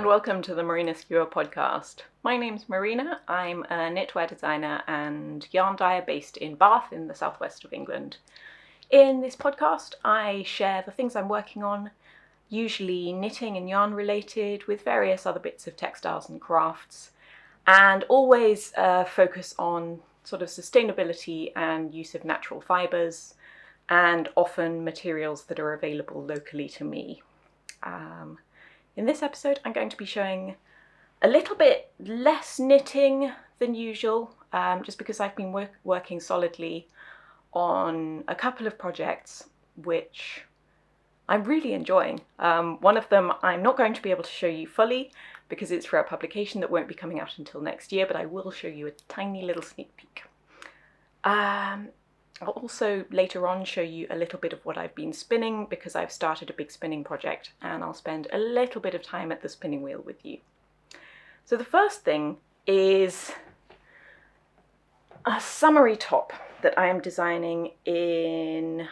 Welcome to the Marina Skua podcast. My name's Marina. I'm a knitwear designer and yarn dyer based in Bath in the southwest of England. In this podcast, I share the things I'm working on, usually knitting and yarn related, with various other bits of textiles and crafts, and always focus on sort of sustainability and use of natural fibres, and often materials that are available locally to me. In this episode, I'm going to be showing a little bit less knitting than usual, just because I've been working solidly on a couple of projects which I'm really enjoying. One of them I'm not going to be able to show you fully because it's for a publication that won't be coming out until next year, but I will show you a tiny little sneak peek. I'll also later on show you a little bit of what I've been spinning because I've started a big spinning project, and I'll spend a little bit of time at the spinning wheel with you. So the first thing is a summery top that I am designing in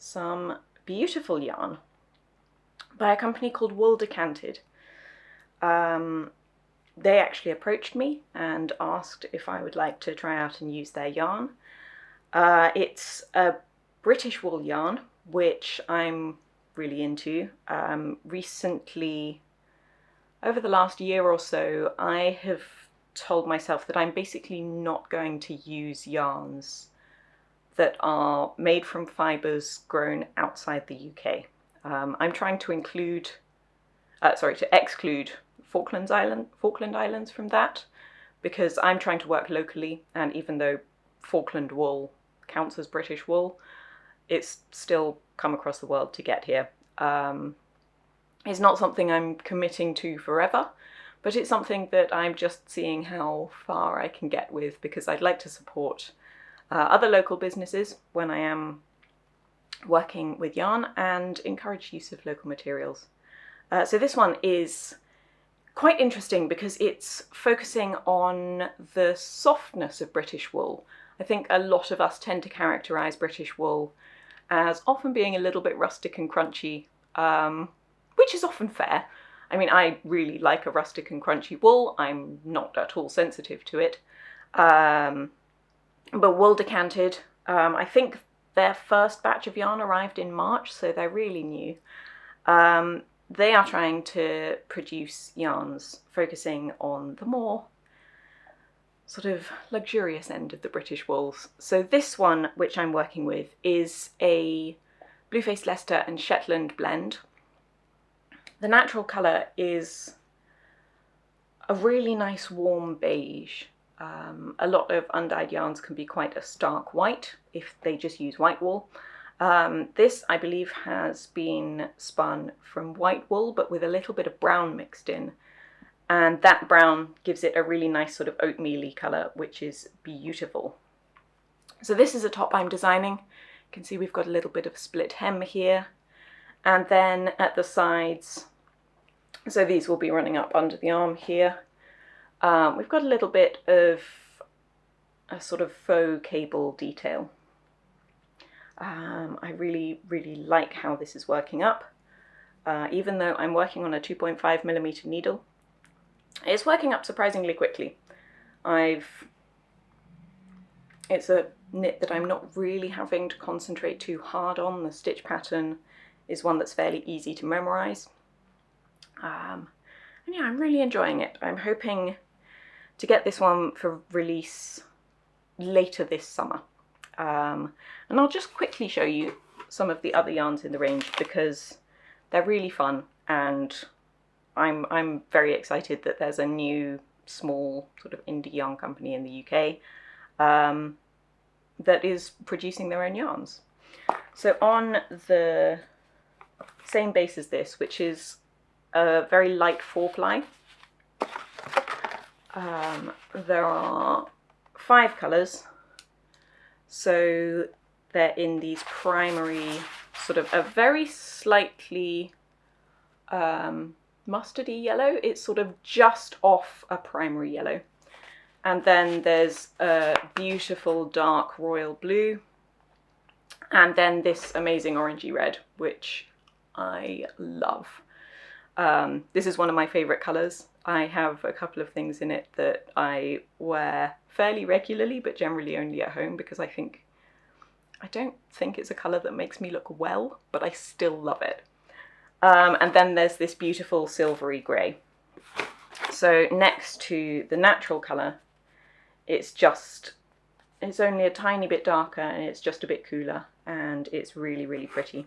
some beautiful yarn by a company called Wool Decanted. They actually approached me and asked if I would like to try out and use their yarn. It's a British wool yarn, which I'm really into. Recently, over the last year or so, I have told myself that I'm basically not going to use yarns that are made from fibres grown outside the UK. I'm trying to exclude Falkland Islands from that, because I'm trying to work locally, and even though Falkland wool counts as British wool, it's still come across the world to get here. It's not something I'm committing to forever, but it's something that I'm just seeing how far I can get with, because I'd like to support other local businesses when I am working with yarn and encourage use of local materials. So this one is quite interesting because it's focusing on the softness of British wool. I think a lot of us tend to characterise British wool as often being a little bit rustic and crunchy, which is often fair. I mean, I really like a rustic and crunchy wool. I'm not at all sensitive to it. But Wool Decanted, I think their first batch of yarn arrived in March, so they're really new. They are trying to produce yarns focusing on the more sort of luxurious end of the British wools. So this one, which I'm working with, is a Bluefaced Leicester and Shetland blend. The natural colour is a really nice warm beige. A lot of undyed yarns can be quite a stark white if they just use white wool. This, I believe, has been spun from white wool, but with a little bit of brown mixed in. And that brown gives it a really nice sort of oatmeal-y colour, which is beautiful. So this is a top I'm designing. You can see we've got a little bit of split hem here. And then at the sides, so these will be running up under the arm here. We've got a little bit of a sort of faux cable detail. I really, really like how this is working up. Even though I'm working on a 2.5mm needle, it's working up surprisingly quickly. It's a knit that I'm not really having to concentrate too hard on. The stitch pattern is one that's fairly easy to memorise. And yeah, I'm really enjoying it. I'm hoping to get this one for release later this summer. And I'll just quickly show you some of the other yarns in the range because they're really fun, and I'm very excited that there's a new small sort of indie yarn company in the UK that is producing their own yarns. So on the same base as this, which is a very light 4-ply, there are 5 colours. So they're in these primary, sort of a very slightly mustardy yellow. It's sort of just off a primary yellow. And then there's a beautiful dark royal blue. And then this amazing orangey red, which I love. This is one of my favourite colours. I have a couple of things in it that I wear fairly regularly, but generally only at home, because I don't think it's a colour that makes me look well, but I still love it. And then there's this beautiful silvery grey. So next to the natural colour, it's only a tiny bit darker and it's just a bit cooler, and it's really, really pretty.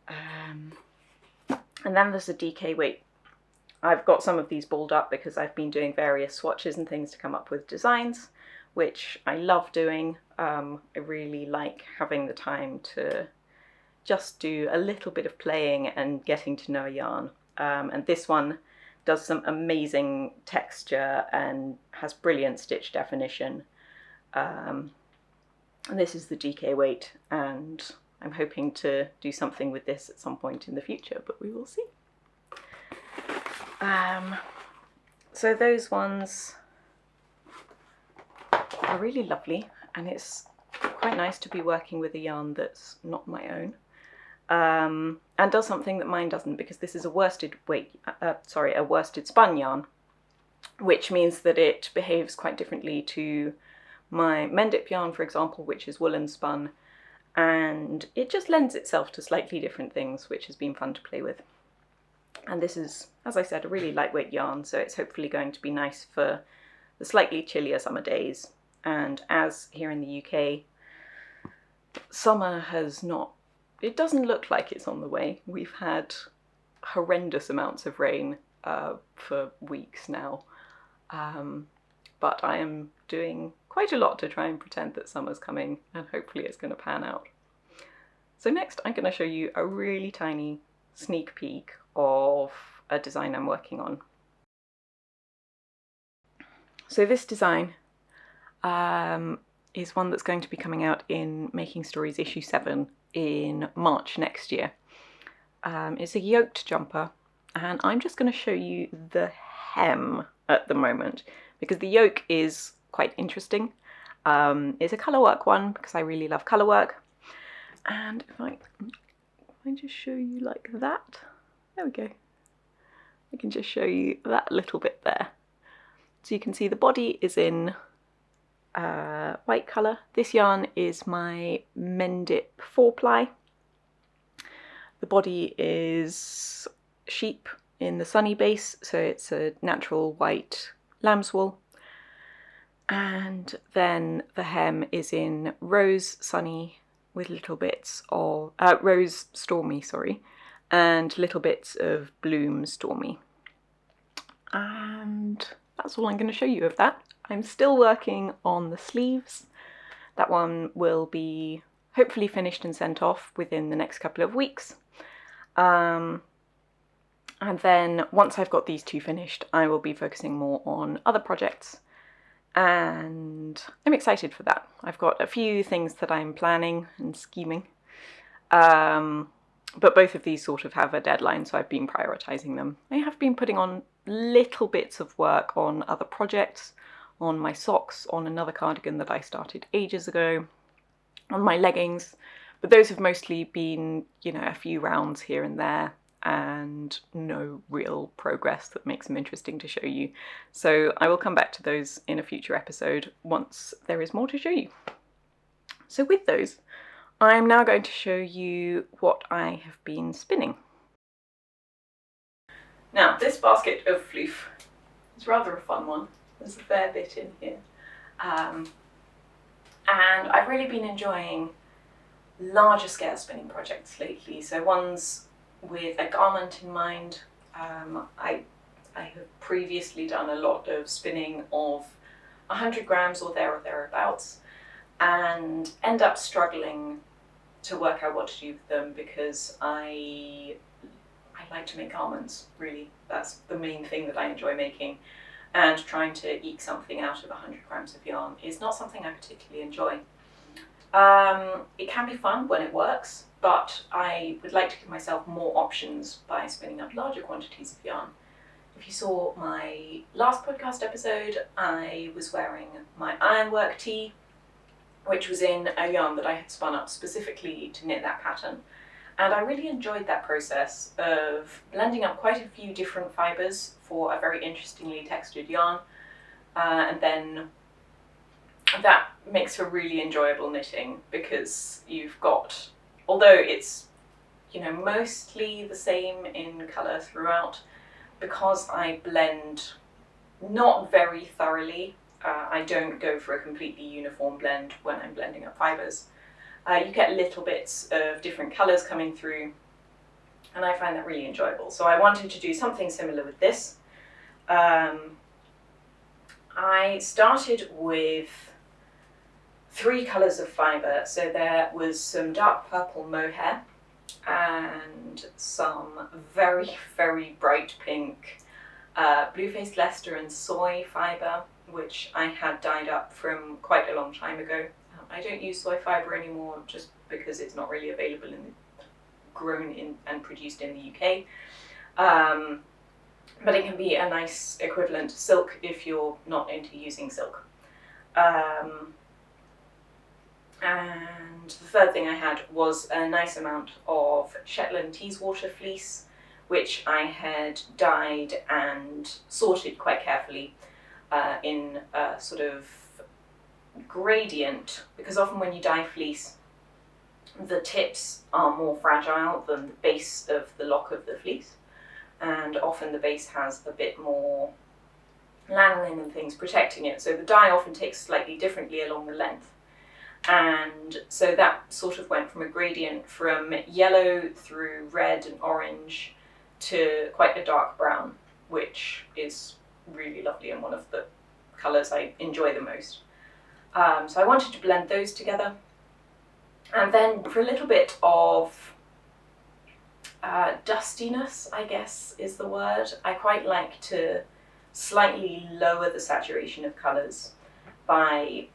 And then there's a DK weight. I've got some of these balled up because I've been doing various swatches and things to come up with designs, which I love doing. I really like having the time to just do a little bit of playing and getting to know a yarn. And this one does some amazing texture and has brilliant stitch definition. And this is the DK weight, and I'm hoping to do something with this at some point in the future, but we will see. So those ones are really lovely, and it's quite nice to be working with a yarn that's not my own, and does something that mine doesn't, because this is a worsted spun yarn, which means that it behaves quite differently to my Mendip yarn, for example, which is woolen spun, and it just lends itself to slightly different things, which has been fun to play with. And this is, as I said, a really lightweight yarn, so it's hopefully going to be nice for the slightly chillier summer days. And as here in the UK, summer it doesn't look like it's on the way. We've had horrendous amounts of rain for weeks now, but I am doing quite a lot to try and pretend that summer's coming, and hopefully it's going to pan out. So next I'm going to show you a really tiny sneak peek of a design I'm working on. So this design is one that's going to be coming out in Making Stories issue 7 in March next year. It's a yoked jumper, and I'm just going to show you the hem at the moment, because the yoke is quite interesting. It's a colourwork one, because I really love colourwork. And if I just show you like that, there we go. I can just show you that little bit there. So you can see the body is in white colour. This yarn is my Mendip 4-ply. The body is sheep in the sunny base, so it's a natural white lamb's wool. And then the hem is in rose sunny with little bits of rose stormy, sorry, and little bits of bloom stormy. And that's all I'm going to show you of that. I'm still working on the sleeves. That one will be hopefully finished and sent off within the next couple of weeks. And then once I've got these two finished, I will be focusing more on other projects, and I'm excited for that. I've got a few things that I'm planning and scheming, but both of these sort of have a deadline, so I've been prioritising them. I have been putting on little bits of work on other projects, on my socks, on another cardigan that I started ages ago, on my leggings, but those have mostly been, you know, a few rounds here and there, and no real progress that makes them interesting to show you. So I will come back to those in a future episode once there is more to show you. So with those, I'm now going to show you what I have been spinning. Now, this basket of floof is rather a fun one. There's a fair bit in here. And I've really been enjoying larger scale spinning projects lately, so ones with a garment in mind. I have previously done a lot of spinning of 100 grams or thereabouts, and end up struggling to work out what to do with them, because I like to make garments, really. That's the main thing that I enjoy making. and trying to eke something out of 100 grams of yarn is not something I particularly enjoy. It can be fun when it works, but I would like to give myself more options by spinning up larger quantities of yarn. If you saw my last podcast episode, I was wearing my ironwork tee, which was in a yarn that I had spun up specifically to knit that pattern. And I really enjoyed that process of blending up quite a few different fibres for a very interestingly textured yarn. And then that makes for really enjoyable knitting, because you've got, although it's, you know, mostly the same in colour throughout, because I blend not very thoroughly, I don't go for a completely uniform blend when I'm blending up fibres. You get little bits of different colours coming through, and I find that really enjoyable. So I wanted to do something similar with this. I started with 3 colours of fibre. So there was some dark purple mohair and some very, very bright pink blue-faced Leicester and soy fibre, which I had dyed up from quite a long time ago. I don't use soy fibre anymore just because it's not really available grown in and produced in the UK. But it can be a nice equivalent to silk if you're not into using silk. And the third thing I had was a nice amount of Shetland Teeswater fleece, which I had dyed and sorted quite carefully in a sort of gradient, because often when you dye fleece, the tips are more fragile than the base of the lock of the fleece, and often the base has a bit more lanolin and things protecting it, so the dye often takes slightly differently along the length. And so that sort of went from a gradient from yellow through red and orange to quite a dark brown, which is really lovely and one of the colours I enjoy the most. So I wanted to blend those together, and then for a little bit of dustiness, I guess is the word, I quite like to slightly lower the saturation of colours by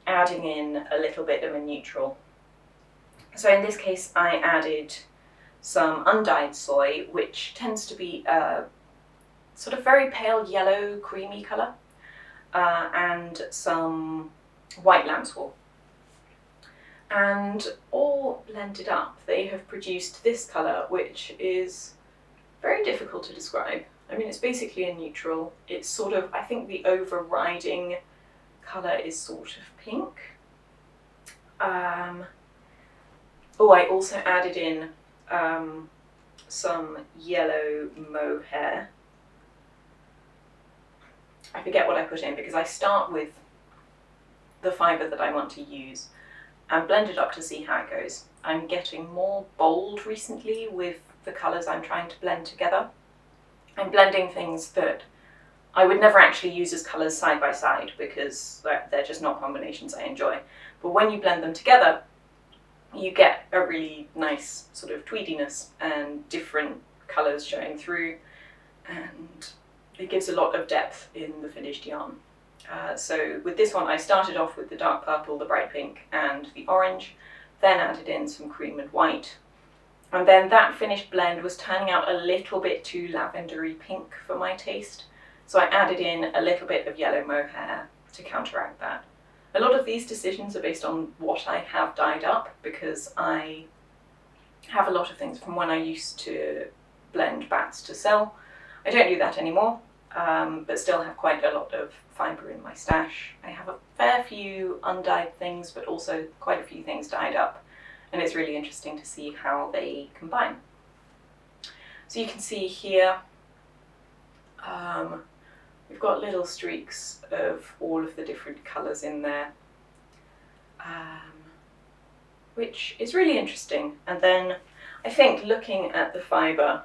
adding in a little bit of a neutral. So in this case I added some undyed soy, which tends to be a sort of very pale yellow creamy colour, and some white lamb's wool. And all blended up, they have produced this colour, which is very difficult to describe. I mean, it's basically a neutral. It's sort of, I think the overriding colour is sort of pink. Oh, I also added in some yellow mohair. I forget what I put in because I start with the fibre that I want to use and blend it up to see how it goes. I'm getting more bold recently with the colours I'm trying to blend together. I'm blending things that I would never actually use as colours side by side because they're just not combinations I enjoy. But when you blend them together, you get a really nice sort of tweediness and different colours showing through, and it gives a lot of depth in the finished yarn. So with this one I started off with the dark purple, the bright pink and the orange, then added in some cream and white, and then that finished blend was turning out a little bit too lavendery pink for my taste, so I added in a little bit of yellow mohair to counteract that. A lot of these decisions are based on what I have dyed up, because I have a lot of things from when I used to blend bats to sell. I don't do that anymore, but still have quite a lot of fibre in my stash. I have a fair few undyed things, but also quite a few things dyed up, and it's really interesting to see how they combine. So you can see here, we've got little streaks of all of the different colours in there, which is really interesting. And then I think looking at the fibre,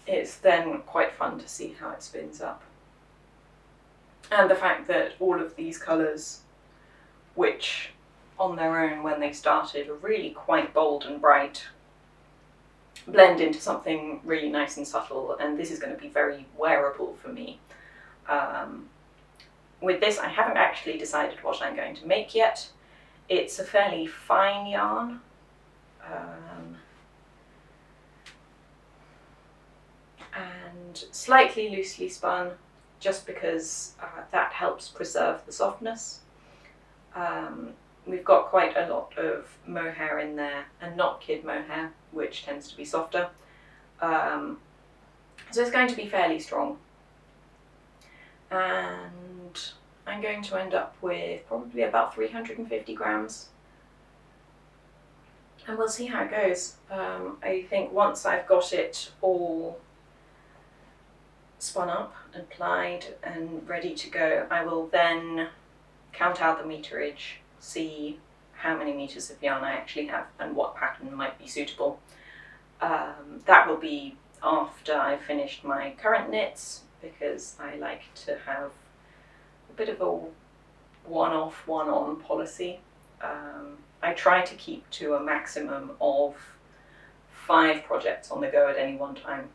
it's then quite fun to see how it spins up. And the fact that all of these colours, which on their own when they started are really quite bold and bright, blend into something really nice and subtle, and this is going to be very wearable for me. With this, I haven't actually decided what I'm going to make yet. It's a fairly fine yarn. And slightly loosely spun, just because that helps preserve the softness. We've got quite a lot of mohair in there, and not kid mohair, which tends to be softer. So it's going to be fairly strong. And I'm going to end up with probably about 350 grams. And we'll see how it goes. I think once I've got it all spun up and plied and ready to go, I will then count out the meterage, see how many meters of yarn I actually have and what pattern might be suitable. That will be after I've finished my current knits, because I like to have a bit of a one-off, one-on policy. I try to keep to a maximum of 5 projects on the go at any one time,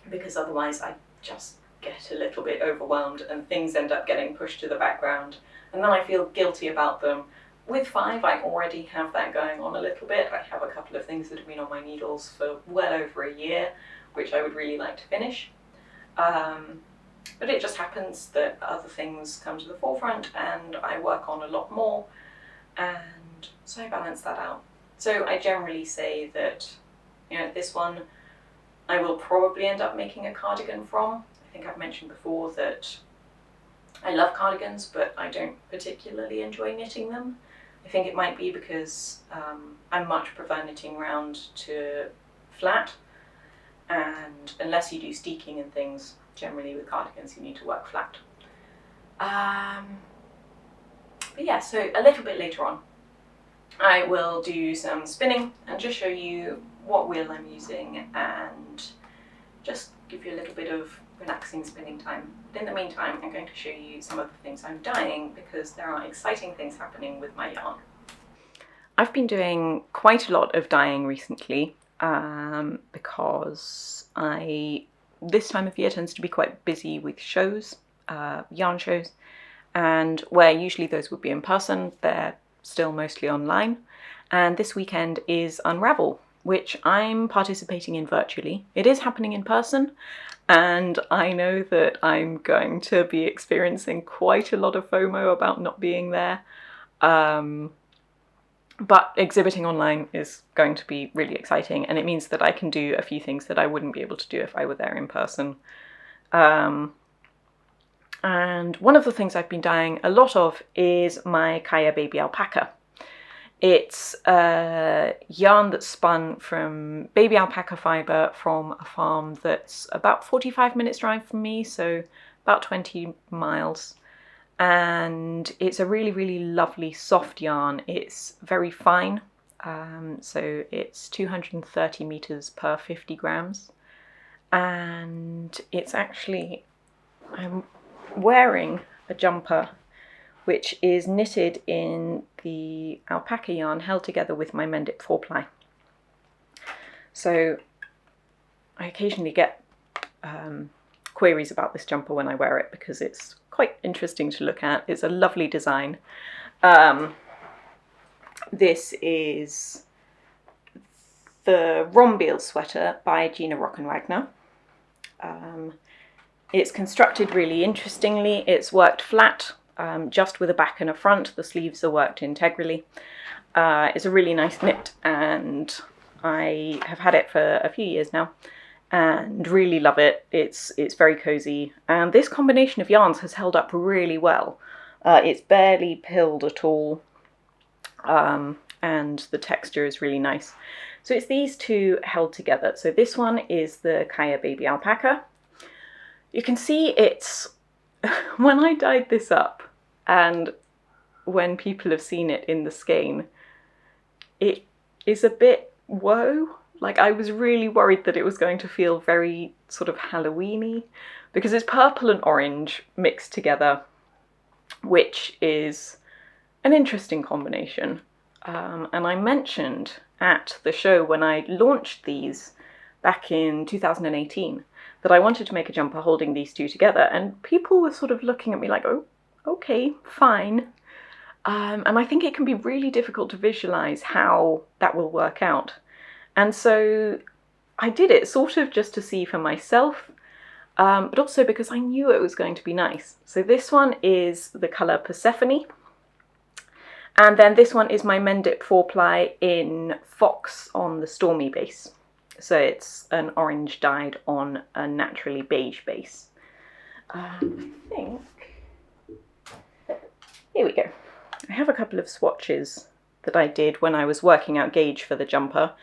because otherwise I just get a little bit overwhelmed and things end up getting pushed to the background, and then I feel guilty about them. With 5, I already have that going on a little bit. I have a couple of things that have been on my needles for well over a year, which I would really like to finish. But it just happens that other things come to the forefront and I work on a lot more, and so I balance that out. So I generally say that, you know, this one I will probably end up making a cardigan from. I think I've mentioned before that I love cardigans, but I don't particularly enjoy knitting them. I think it might be because I much prefer knitting round to flat, and unless you do steeking and things, generally with cardigans you need to work flat. But yeah, so a little bit later on I will do some spinning and just show you what wheel I'm using and just give you a little bit of relaxing spinning time. But in the meantime, I'm going to show you some of the things I'm dyeing, because there are exciting things happening with my yarn. I've been doing quite a lot of dyeing recently, because this time of year tends to be quite busy with shows, yarn shows, and where usually those would be in person, they're still mostly online. And this weekend is Unravel, which I'm participating in virtually. It is happening in person, and I know that I'm going to be experiencing quite a lot of FOMO about not being there. But exhibiting online is going to be really exciting, and it means that I can do a few things that I wouldn't be able to do if I were there in person. And one of the things I've been dyeing a lot of is my Caia Baby Alpaca. It's a yarn that's spun from baby alpaca fibre from a farm that's about 45 minutes drive from me, so about 20 miles. And it's a really, really lovely soft yarn. It's very fine, so it's 230 meters per 50 grams. And it's actually, I'm wearing a jumper which is knitted in the alpaca yarn held together with my Mendip 4-ply. So I occasionally get queries about this jumper when I wear it, because it's quite interesting to look at. It's a lovely design. This is the Rombiel sweater by Gina Rockenwagner. It's constructed really interestingly. It's worked flat, just with a back and a front. The sleeves are worked integrally. It's a really nice knit, and I have had it for a few years now and really love it. It's very cozy, and this combination of yarns has held up really well. It's barely pilled at all, and the texture is really nice. So it's these two held together. So this one is the Caia Baby Alpaca. You can see it's, when I dyed this up and when people have seen it in the skein, it is a bit woe. Like, I was really worried that it was going to feel very sort of Halloween-y, because it's purple and orange mixed together, which is an interesting combination. And I mentioned at the show when I launched these back in 2018 that I wanted to make a jumper holding these two together, and people were sort of looking at me like, oh, okay, fine. And I think it can be really difficult to visualize how that will work out. And so I did it sort of just to see for myself, but also because I knew it was going to be nice. So this one is the colour Persephone, and then this one is my Mendip 4-ply in Fox on the Stormy base. So it's an orange dyed on a naturally beige base. I think, here we go. I have a couple of swatches that I did when I was working out gauge for the jumper,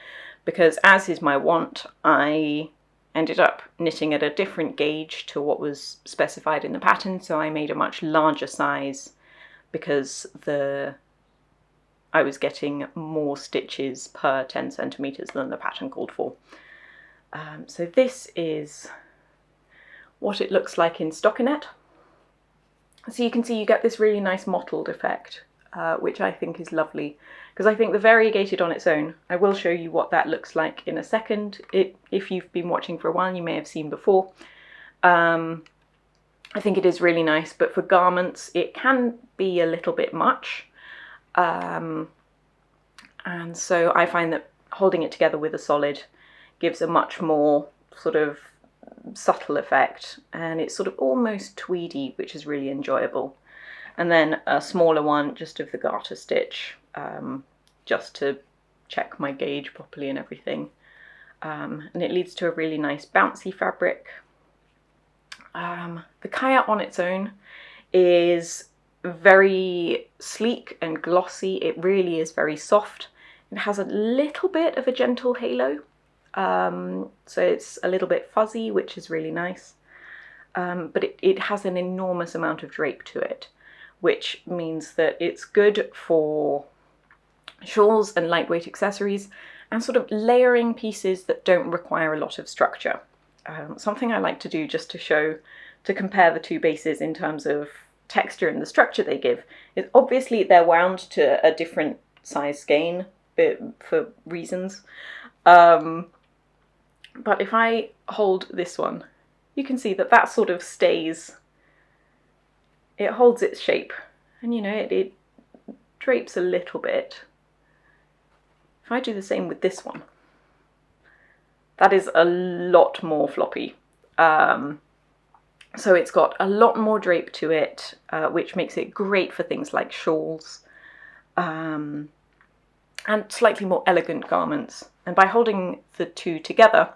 because as is my wont, I ended up knitting at a different gauge to what was specified in the pattern, so I made a much larger size because I was getting more stitches per 10 centimetres than the pattern called for. So this is what it looks like in stockinette. So you can see you get this really nice mottled effect, which I think is lovely, because I think the variegated on its own, I will show you what that looks like in a second. If you've been watching for a while, you may have seen before. I think it is really nice, but for garments it can be a little bit much. And so I find that holding it together with a solid gives a much more sort of subtle effect, and it's sort of almost tweedy, which is really enjoyable. And then a smaller one just of the garter stitch, just to check my gauge properly and everything. And it leads to a really nice bouncy fabric. The Caia on its own is very sleek and glossy. It really is very soft. It has a little bit of a gentle halo, so it's a little bit fuzzy, which is really nice. But it has an enormous amount of drape to it, which means that it's good for shawls and lightweight accessories and sort of layering pieces that don't require a lot of structure. Something I like to do just to compare the two bases in terms of texture and the structure they give is, obviously they're wound to a different size skein for reasons. But if I hold this one, you can see that sort of stays, it holds its shape, and you know, it drapes a little bit. If I do the same with this one, that is a lot more floppy. So it's got a lot more drape to it, which makes it great for things like shawls and slightly more elegant garments. And by holding the two together,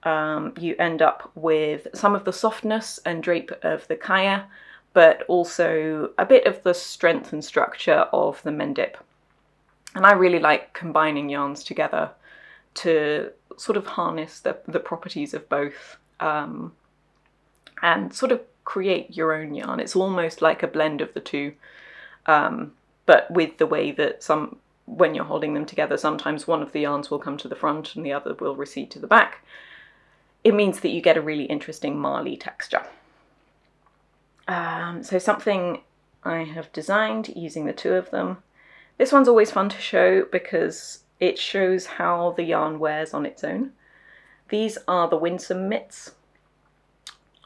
you end up with some of the softness and drape of the Caia, but also a bit of the strength and structure of the Mendip. And I really like combining yarns together to sort of harness the properties of both, and sort of create your own yarn. It's almost like a blend of the two, but with the way that when you're holding them together, sometimes one of the yarns will come to the front and the other will recede to the back. It means that you get a really interesting marley texture. So something I have designed using the two of them. This one's always fun to show because it shows how the yarn wears on its own. These are the Winsome mitts.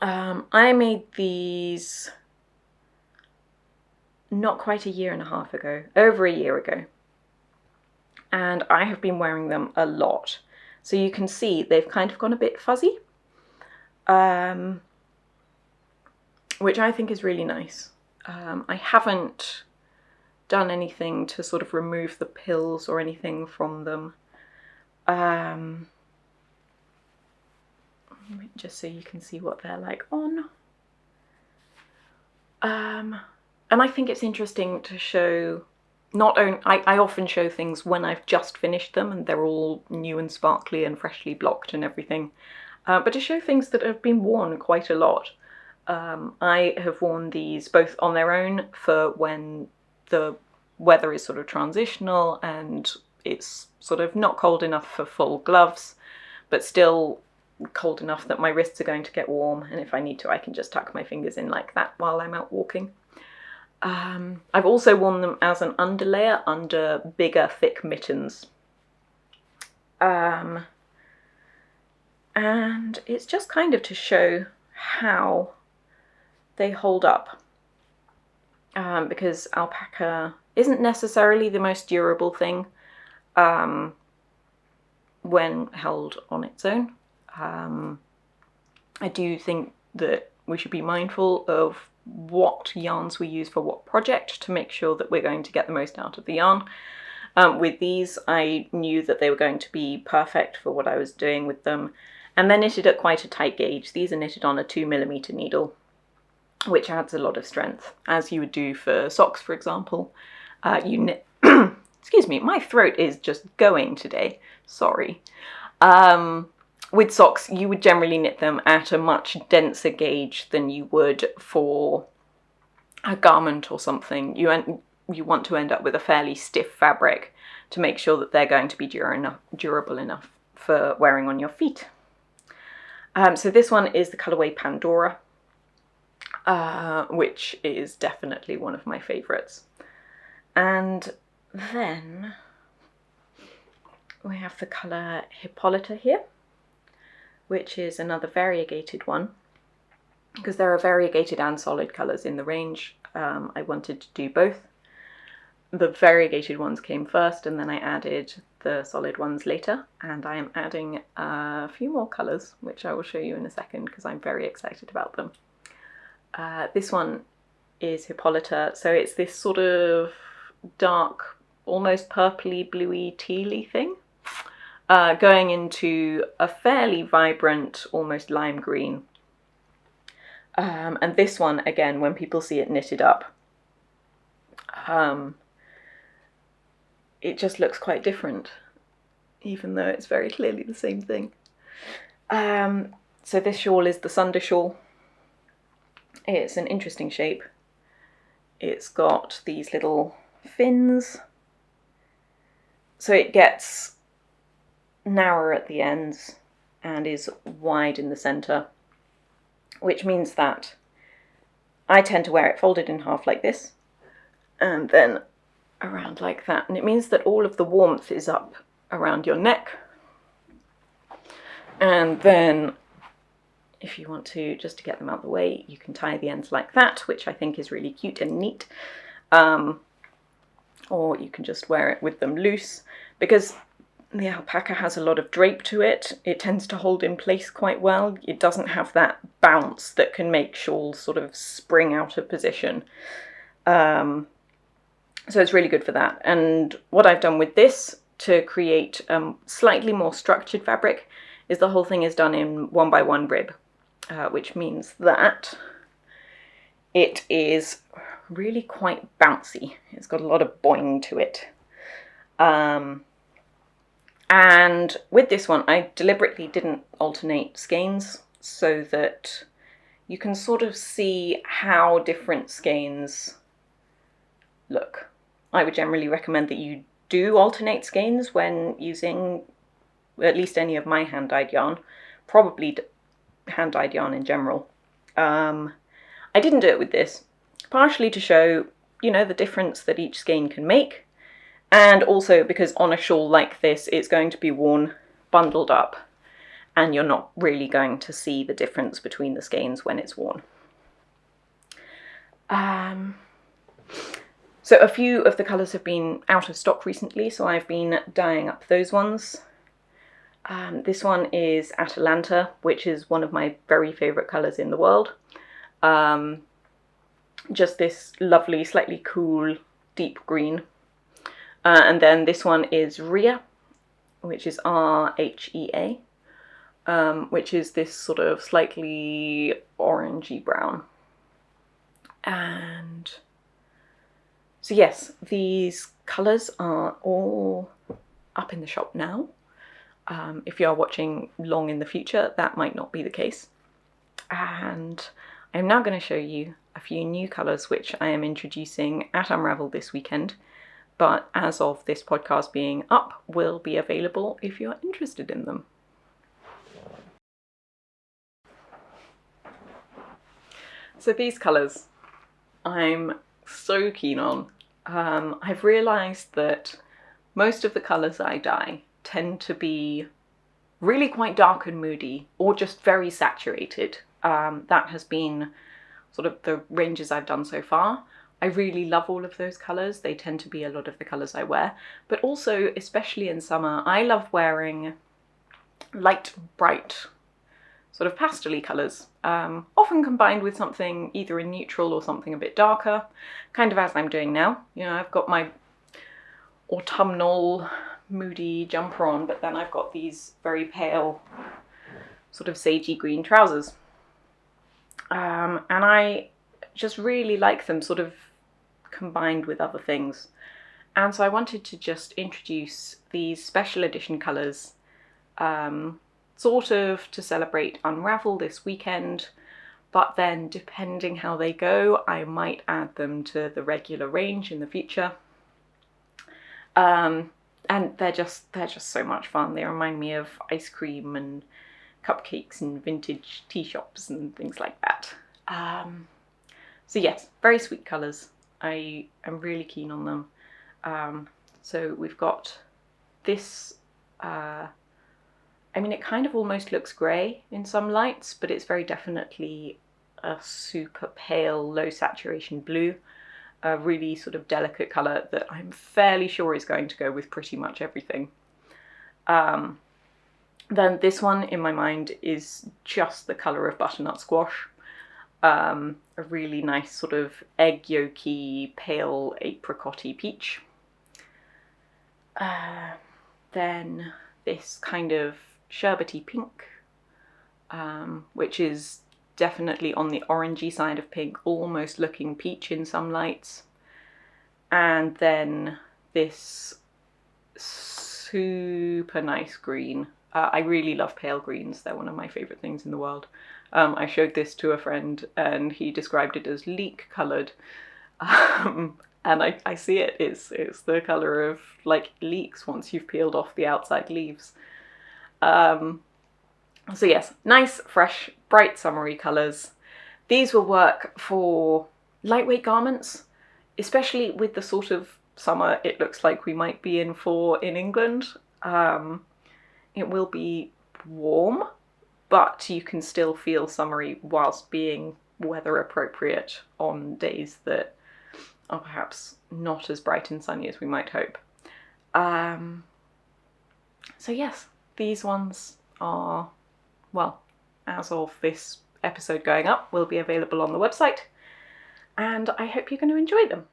I made these not quite a year and a half ago, over a year ago. And I have been wearing them a lot. So you can see they've kind of gone a bit fuzzy, which I think is really nice. I haven't done anything to sort of remove the pills or anything from them. Just so you can see what they're like on. And I think it's interesting to show, not only, I often show things when I've just finished them and they're all new and sparkly and freshly blocked and everything, but to show things that have been worn quite a lot. I have worn these both on their own for when the weather is sort of transitional and it's sort of not cold enough for full gloves, but still cold enough that my wrists are going to get warm, and if I need to I can just tuck my fingers in like that while I'm out walking. I've also worn them as an underlayer under bigger thick mittens. and it's just kind of to show how they hold up, because alpaca isn't necessarily the most durable thing when held on its own. I do think that we should be mindful of what yarns we use for what project to make sure that we're going to get the most out of the yarn. With these, I knew that they were going to be perfect for what I was doing with them, and they're knitted at quite a tight gauge. These are knitted on a 2mm needle, which adds a lot of strength, as you would do for socks, for example. You knit excuse me, my throat is just going today, sorry. With socks, you would generally knit them at a much denser gauge than you would for a garment or something. You want to end up with a fairly stiff fabric to make sure that they're going to be durable enough for wearing on your feet. So this one is the colourway Pandora, which is definitely one of my favourites. And then we have the colour Hippolyta here, which is another variegated one, because there are variegated and solid colours in the range. I wanted to do both. The variegated ones came first, and then I added the solid ones later, and I am adding a few more colours, which I will show you in a second because I'm very excited about them. This one is Hippolyta, so it's this sort of dark, almost purpley, bluey, tealy thing, going into a fairly vibrant, almost lime green. And this one, again, when people see it knitted up, it just looks quite different, even though it's very clearly the same thing. So this shawl is the Sunder shawl. It's an interesting shape. It's got these little fins, so it gets narrower at the ends and is wide in the centre, which means that I tend to wear it folded in half like this and then around like that, and it means that all of the warmth is up around your neck. And then if you want to, just to get them out of the way, you can tie the ends like that, which I think is really cute and neat. Or you can just wear it with them loose, because the alpaca has a lot of drape to it. It tends to hold in place quite well. It doesn't have that bounce that can make shawls sort of spring out of position. So it's really good for that. And what I've done with this to create slightly more structured fabric is the whole thing is done in 1x1 rib, which means that it is really quite bouncy. It's got a lot of boing to it. And with this one, I deliberately didn't alternate skeins so that you can sort of see how different skeins look. I would generally recommend that you do alternate skeins when using at least any of my hand-dyed yarn, probably hand-dyed yarn in general. I didn't do it with this, partially to show, you know, the difference that each skein can make, and also because on a shawl like this, it's going to be worn bundled up, and you're not really going to see the difference between the skeins when it's worn. So a few of the colours have been out of stock recently, so I've been dyeing up those ones. This one is Atalanta, which is one of my very favourite colours in the world. Just this lovely, slightly cool, deep green. And then this one is Rhea, which is R-H-E-A, which is this sort of slightly orangey brown. And so yes, these colours are all up in the shop now. If you are watching long in the future, that might not be the case. And I'm now going to show you a few new colours which I am introducing at Unravel this weekend, but as of this podcast being up, will be available if you're interested in them. So these colours I'm so keen on. I've realised that most of the colours I dye tend to be really quite dark and moody, or just very saturated. That has been sort of the ranges I've done so far. I really love all of those colours. They tend to be a lot of the colours I wear, but also, especially in summer, I love wearing light, bright, sort of pastel-y colours, often combined with something either a neutral or something a bit darker, kind of as I'm doing now. You know, I've got my autumnal moody jumper on, but then I've got these very pale sort of sagey green trousers. And I just really like them sort of combined with other things. And so I wanted to just introduce these special edition colours, sort of to celebrate Unravel this weekend, but then depending how they go, I might add them to the regular range in the future. And they're just so much fun. They remind me of ice cream and cupcakes and vintage tea shops and things like that. So yes, very sweet colours. I am really keen on them. So we've got this, I mean, it kind of almost looks grey in some lights, but it's very definitely a super pale, low saturation blue. A really sort of delicate colour that I'm fairly sure is going to go with pretty much everything. Then this one in my mind is just the colour of butternut squash. A really nice sort of egg yolky, pale apricot-y peach. Then this kind of sherbety pink, which is definitely on the orangey side of pink, almost looking peach in some lights. And then this super nice green. I really love pale greens. They're one of my favourite things in the world. I showed this to a friend and he described it as leek coloured. And I see it. It's the colour of like leeks once you've peeled off the outside leaves. So yes, nice, fresh, bright, summery colours. These will work for lightweight garments, especially with the sort of summer it looks like we might be in for in England. It will be warm, but you can still feel summery whilst being weather appropriate on days that are perhaps not as bright and sunny as we might hope. So yes, these ones are, well, as of this episode going up, will be available on the website, and I hope you're going to enjoy them.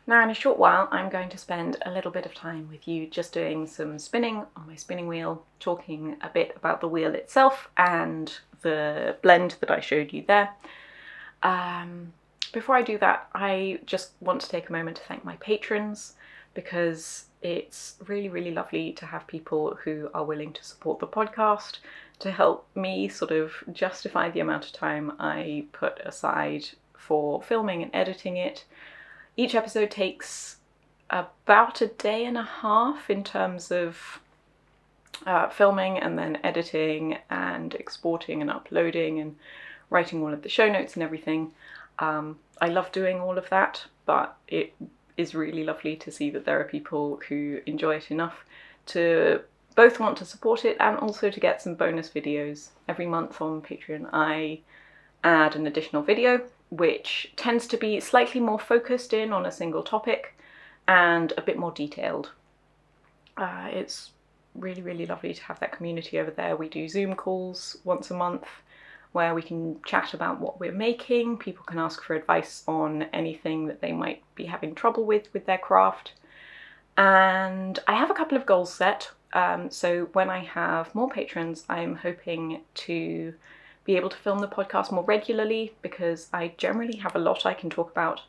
Now in a short while I'm going to spend a little bit of time with you just doing some spinning on my spinning wheel, talking a bit about the wheel itself and the blend that I showed you there. Before I do that, I just want to take a moment to thank my patrons, because it's really, really lovely to have people who are willing to support the podcast to help me sort of justify the amount of time I put aside for filming and editing it. Each episode takes about a day and a half in terms of filming and then editing and exporting and uploading and writing all of the show notes and everything. I love doing all of that, but it is really lovely to see that there are people who enjoy it enough to both want to support it and also to get some bonus videos every month on Patreon. I add an additional video, which tends to be slightly more focused in on a single topic and a bit more detailed. It's really, really lovely to have that community over there. We do Zoom calls once a month where we can chat about what we're making. People can ask for advice on anything that they might be having trouble with their craft. And I have a couple of goals set. So when I have more patrons, I'm hoping to be able to film the podcast more regularly, because I generally have a lot I can talk about.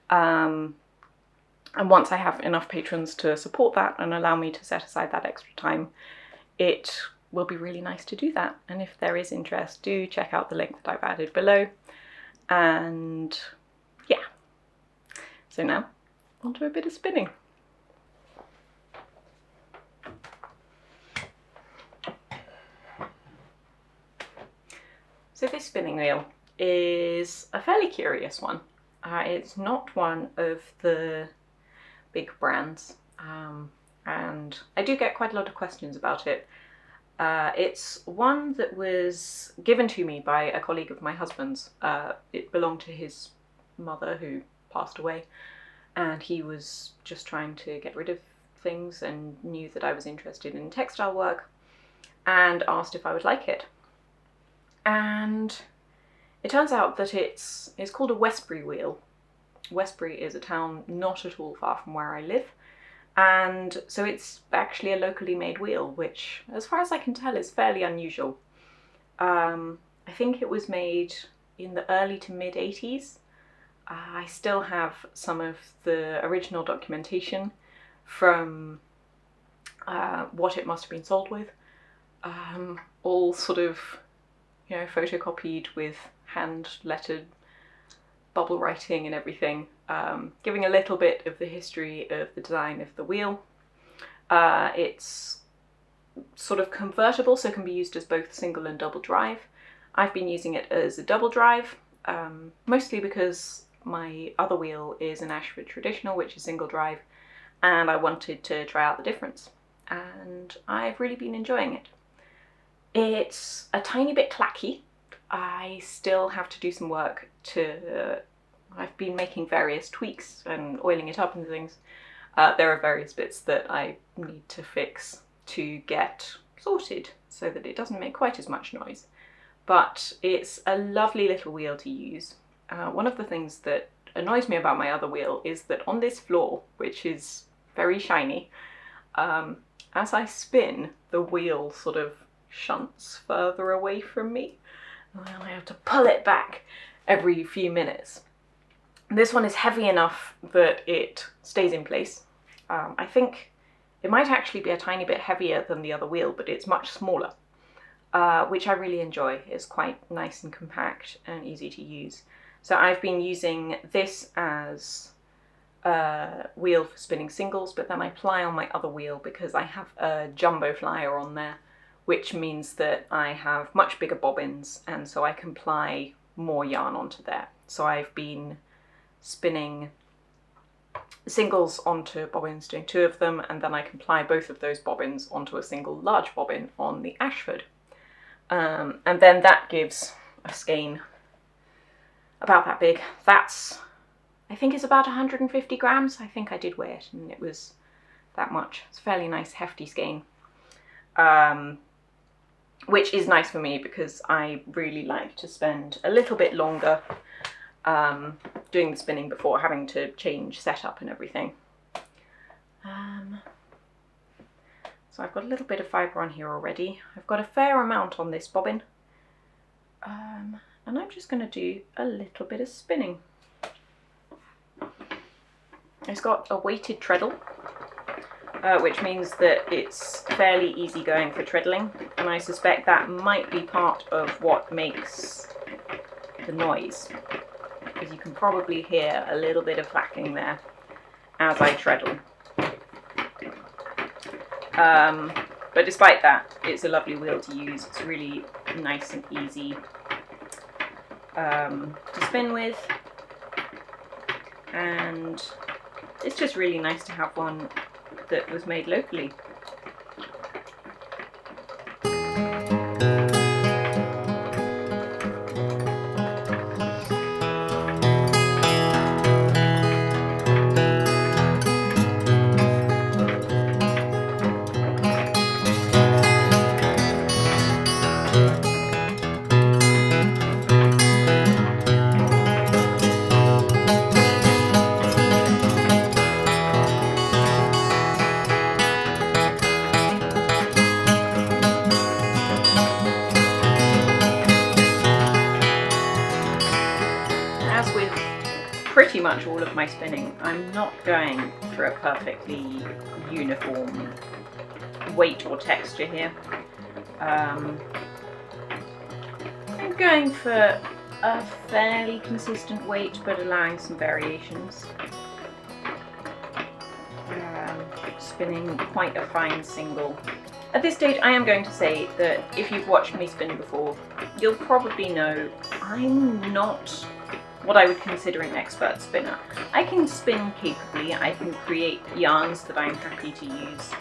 And once I have enough patrons to support that and allow me to set aside that extra time, it will be really nice to do that. And if there is interest, do check out the link that I've added below. And yeah, so now onto a bit of spinning. So this spinning wheel is a fairly curious one. It's not one of the big brands, and I do get quite a lot of questions about it. It's one that was given to me by a colleague of my husband's. It belonged to his mother, who passed away, and he was just trying to get rid of things and knew that I was interested in textile work and asked if I would like it. And it turns out that it's called a Westbury wheel. Westbury is a town not at all far from where I live, and so it's actually a locally made wheel, which, as far as I can tell, is fairly unusual. I think it was made in the early to mid 80s. I still have some of the original documentation from what it must have been sold with, all sort of, you know, photocopied with hand-lettered bubble writing and everything, giving a little bit of the history of the design of the wheel. It's sort of convertible, so it can be used as both single and double drive. I've been using it as a double drive, mostly because my other wheel is an Ashford Traditional, which is single drive, and I wanted to try out the difference. And I've really been enjoying it. It's a tiny bit clacky. I still have to do some work to... I've been making various tweaks and oiling it up and things. There are various bits that I need to fix to get sorted so that it doesn't make quite as much noise. But it's a lovely little wheel to use. One of the things that annoys me about my other wheel is that on this floor, which is very shiny, as I spin, the wheel sort of shunts further away from me, and then I have to pull it back every few minutes. This one is heavy enough that it stays in place. I think it might actually be a tiny bit heavier than the other wheel, but it's much smaller, which I really enjoy. It's quite nice and compact and easy to use. So I've been using this as a wheel for spinning singles, but then I ply on my other wheel because I have a jumbo flyer on there, which means that I have much bigger bobbins, and so I can ply more yarn onto there. So I've been spinning singles onto bobbins, doing 2 of them, and then I can ply both of those bobbins onto a single large bobbin on the Ashford. And then that gives a skein about that big. That's, I think it's about 150 grams. I think I did weigh it and it was that much. It's a fairly nice hefty skein. Which is nice for me because I really like to spend a little bit longer doing the spinning before having to change setup and everything. So I've got a little bit of fibre on here already. I've got a fair amount on this bobbin. And I'm just going to do a little bit of spinning. It's got a weighted treadle, which means that it's fairly easy going for treadling, and I suspect that might be part of what makes the noise, because you can probably hear a little bit of clacking there as I treadle. But despite that, it's a lovely wheel to use. It's really nice and easy to spin with, and it's just really nice to have one that was made locally. pretty much all of my spinning. I'm not going for a perfectly uniform weight or texture here. I'm going for a fairly consistent weight, but allowing some variations. Spinning quite a fine single. At this stage, I am going to say that if you've watched me spin before, you'll probably know I'm not what I would consider an expert spinner. I can spin capably, I can create yarns that I'm happy to use,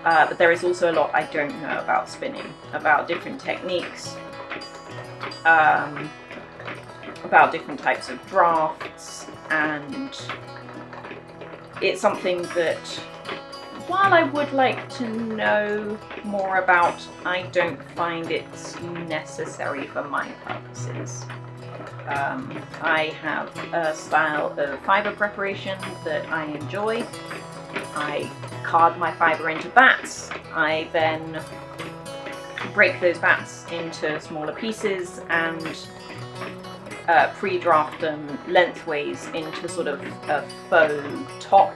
but there is also a lot I don't know about spinning, about different techniques, about different types of drafts, and it's something that, while I would like to know more about, I don't find it's necessary for my purposes. I have a style of fibre preparation that I enjoy. I card my fibre into bats. I then break those bats into smaller pieces and pre-draft them lengthways into sort of a faux top,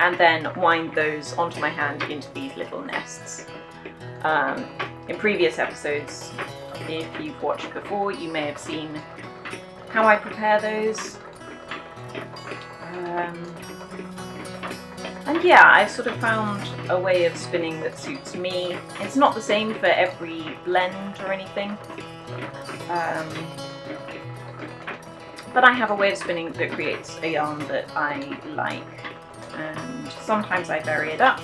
and then wind those onto my hand into these little nests. In previous episodes, if you've watched before, you may have seen how I prepare those. And yeah, I've sort of found a way of spinning that suits me. It's not the same for every blend or anything. But I have a way of spinning that creates a yarn that I like. And sometimes I vary it up.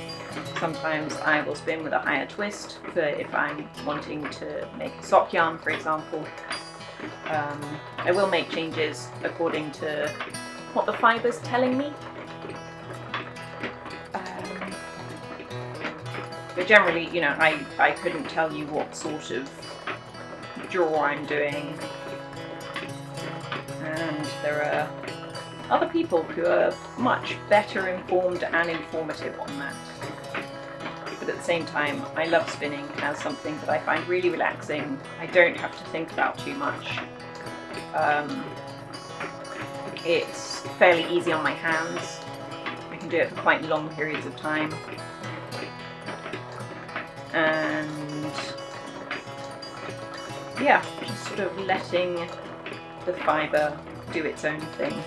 Sometimes I will spin with a higher twist for if I'm wanting to make a sock yarn, for example. I will make changes according to what the fiber's telling me. But generally, you know, I couldn't tell you what sort of draw I'm doing. And there are other people who are much better informed and informative on that. But at the same time, I love spinning as something that I find really relaxing. I don't have to think about too much. It's fairly easy on my hands. I can do it for quite long periods of time. And yeah, just sort of letting the fibre do its own thing.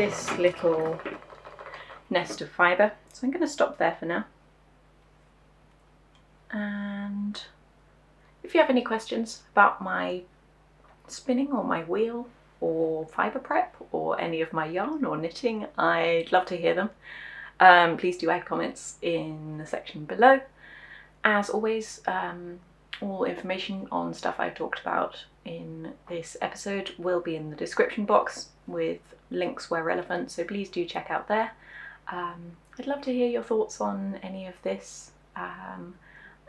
this little nest of fibre. So I'm going to stop there for now. And if you have any questions about my spinning or my wheel or fibre prep or any of my yarn or knitting, I'd love to hear them. Please do add comments in the section below. As always, all information on stuff I've talked about in this episode will be in the description box with links where relevant, so please do check out there. I'd love to hear your thoughts on any of this.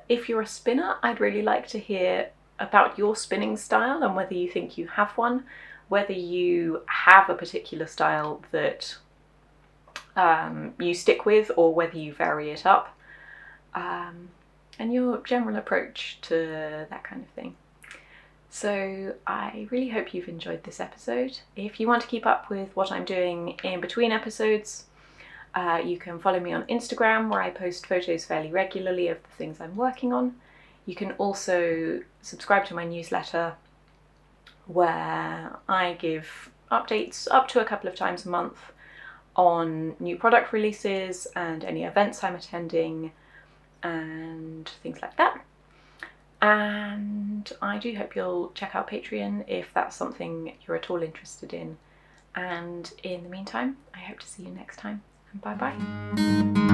If you're a spinner, I'd really like to hear about your spinning style and whether you think you have one, whether you have a particular style that you stick with or whether you vary it up, and your general approach to that kind of thing. So I really hope you've enjoyed this episode. If you want to keep up with what I'm doing in between episodes, you can follow me on Instagram, where I post photos fairly regularly of the things I'm working on. You can also subscribe to my newsletter, where I give updates up to a couple of times a month on new product releases and any events I'm attending and things like that. And I do hope you'll check out Patreon if that's something you're at all interested in. And in the meantime, I hope to see you next time. And bye bye.